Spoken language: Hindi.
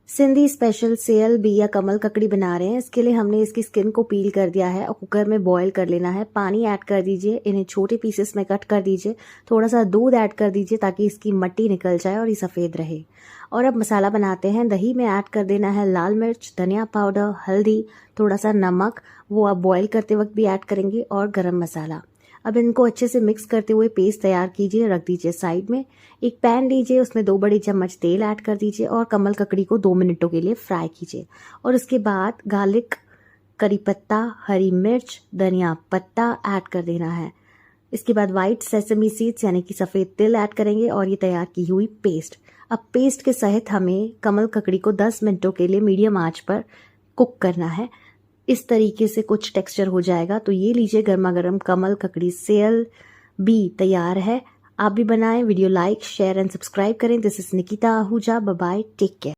सिंधी स्पेशल सेयल बी या कमल ककड़ी बना रहे हैं। इसके लिए हमने इसकी स्किन को पील कर दिया है और कुकर में बॉईल कर लेना है। पानी ऐड कर दीजिए, इन्हें छोटे पीसेस में कट कर दीजिए, थोड़ा सा दूध ऐड कर दीजिए ताकि इसकी मट्टी निकल जाए और ये सफ़ेद रहे। और अब मसाला बनाते हैं। दही में ऐड कर देना है लाल मिर्च, धनिया पाउडर, हल्दी, थोड़ा सा नमक, वो आप बॉईल करते वक्त भी ऐड करेंगे, और गरम मसाला। अब इनको अच्छे से मिक्स करते हुए पेस्ट तैयार कीजिए, रख दीजिए साइड में। एक पैन लीजिए, उसमें 2 बड़ी चम्मच तेल ऐड कर दीजिए और कमल ककड़ी को 2 मिनटों के लिए फ्राई कीजिए। और उसके बाद गार्लिक, करी पत्ता, हरी मिर्च, धनिया पत्ता ऐड कर देना है। इसके बाद वाइट सेसमी सीड्स यानी कि सफ़ेद तिल ऐड करेंगे और ये तैयार की हुई पेस्ट। अब पेस्ट के सहित हमें कमल ककड़ी को 10 मिनटों के लिए मीडियम आंच पर कुक करना है। इस तरीके से कुछ टेक्सचर हो जाएगा तो ये लीजिए, गर्मा गर्म कमल ककड़ी सेयल बी तैयार है। आप भी बनाएं। Video like, share and subscribe करें। This is Nikita Ahuja. Bye bye, take care.